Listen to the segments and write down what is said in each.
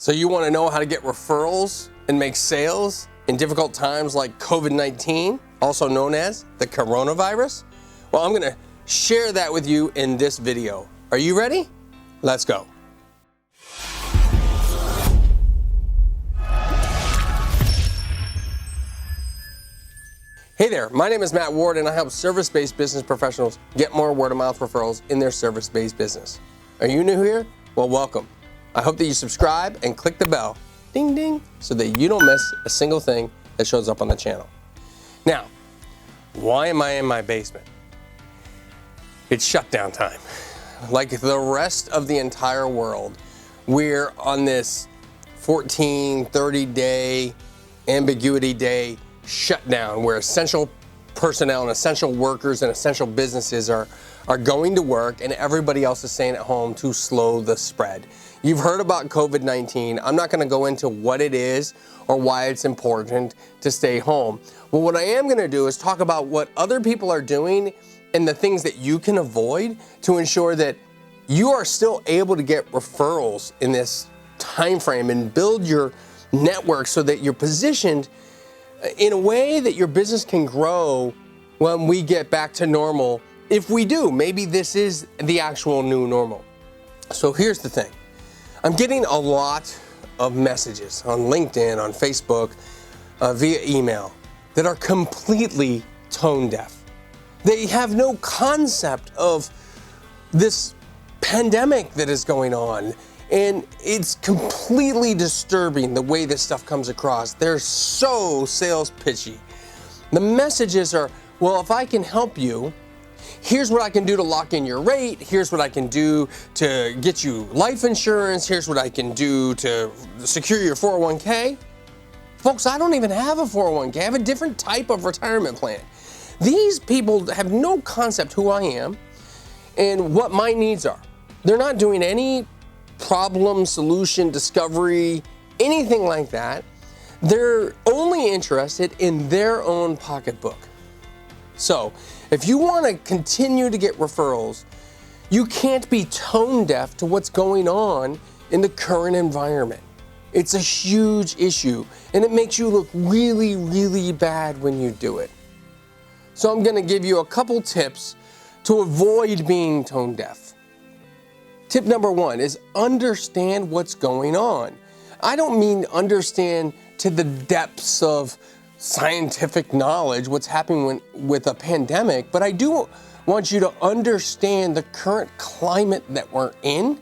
So you want to know how to get referrals and make sales in difficult times like COVID-19, also known as the coronavirus? Well, I'm going to share that with you in this video. Are you ready? Let's go. Hey there, my name is Matt Ward and I help service-based business professionals get more word-of-mouth referrals in their service-based business. Are you new here? Well, welcome. I hope that you subscribe and click the bell, ding ding, so that you don't miss a single thing that shows up on the channel. Now, why am I in my basement? It's shutdown time. Like the rest of the entire world, we're on this 14, 30-day, ambiguity day shutdown where essential personnel and essential workers and essential businesses are going to work and everybody else is staying at home to slow the spread. You've heard about COVID-19. I'm not going to go into what it is or why it's important to stay home. Well, what I am going to do is talk about what other people are doing and the things that you can avoid to ensure that you are still able to get referrals in this time frame and build your network so that you're positioned in a way that your business can grow when we get back to normal. If we do, maybe this is the actual new normal. So here's the thing. I'm getting a lot of messages on LinkedIn, on Facebook, via email that are completely tone deaf. They have no concept of this pandemic that is going on. And it's completely disturbing the way this stuff comes across. They're so sales pitchy. The messages are, well, if I can help you, here's what I can do to lock in your rate. Here's what I can do to get you life insurance. Here's what I can do to secure your 401k. Folks, I don't even have a 401k. I have a different type of retirement plan. These people have no concept who I am and what my needs are. They're not doing any problem, solution, discovery, anything like that. They're only interested in their own pocketbook. So if you want to continue to get referrals, you can't be tone deaf to what's going on in the current environment. It's a huge issue and it makes you look really, really bad when you do it. So I'm going to give you a couple tips to avoid being tone deaf. Tip number one is understand what's going on. I don't mean understand to the depths of scientific knowledge what's happening with a pandemic, but I do want you to understand the current climate that we're in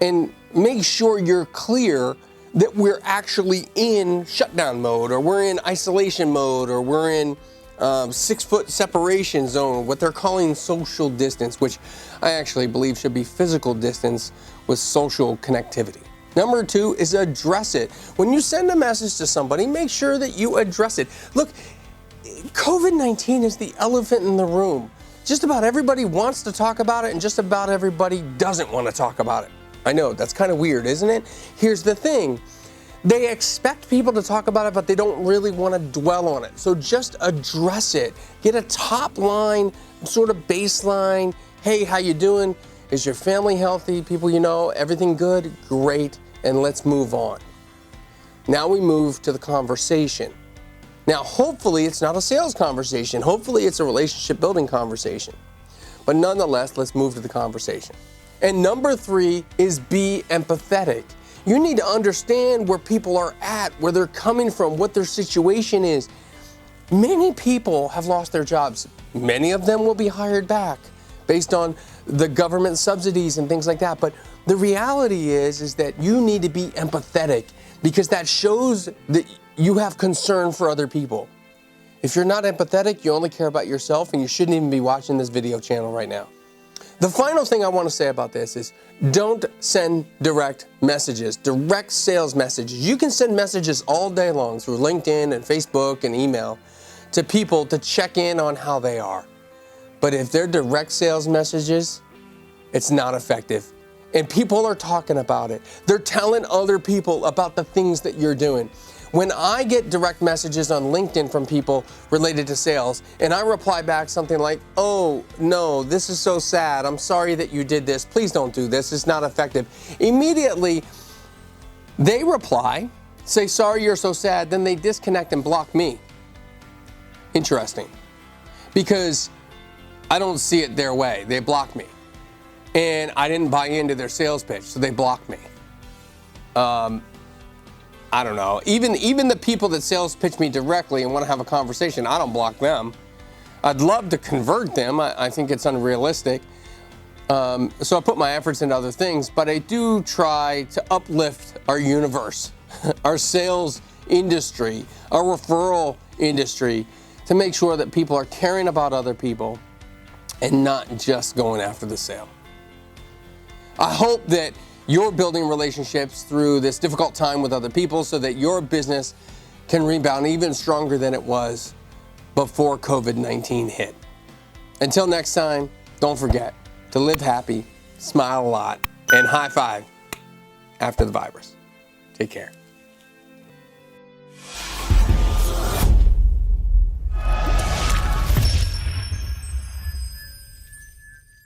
and make sure you're clear that we're actually in shutdown mode or we're in isolation mode or we're in 6-foot separation zone, what they're calling social distance, which I actually believe should be physical distance with social connectivity. Number two is address it. When you send a message to somebody, make sure that you address it. Look, COVID-19 is the elephant in the room. Just about everybody wants to talk about it and just about everybody doesn't want to talk about it. I know, that's kind of weird, isn't it? Here's the thing. They expect people to talk about it, but they don't really want to dwell on it. So just address it. Get a top line, sort of baseline. Hey, how you doing? Is your family healthy? People you know, everything good? Great. And let's move on. Now we move to the conversation. Now, hopefully it's not a sales conversation. Hopefully it's a relationship building conversation. But nonetheless, let's move to the conversation. And number three is be empathetic. You need to understand where people are at, where they're coming from, what their situation is. Many people have lost their jobs. Many of them will be hired back based on the government subsidies and things like that. But the reality is that you need to be empathetic because that shows that you have concern for other people. If you're not empathetic, you only care about yourself and you shouldn't even be watching this video channel right now. The final thing I want to say about this is don't send direct messages, direct sales messages. You can send messages all day long through LinkedIn and Facebook and email to people to check in on how they are. But if they're direct sales messages, it's not effective. And people are talking about it. They're telling other people about the things that you're doing. When I get direct messages on LinkedIn from people related to sales, and I reply back something like, oh, no, this is so sad. I'm sorry that you did this. Please don't do this. It's not effective. Immediately, They reply, say, sorry you're so sad, then they disconnect and block me. Interesting. Because I don't see it their way. They block me. And I didn't buy into their sales pitch, so they blocked me. I don't know. Even the people that sales pitch me directly and want to have a conversation, I don't block them. I'd love to convert them. I think it's unrealistic. So I put my efforts into other things, but I do try to uplift our universe, our sales industry, our referral industry, to make sure that people are caring about other people and not just going after the sale. I hope that you're building relationships through this difficult time with other people so that your business can rebound even stronger than it was before COVID-19 hit. Until next time, don't forget to live happy, smile a lot, and high five after the virus. Take care.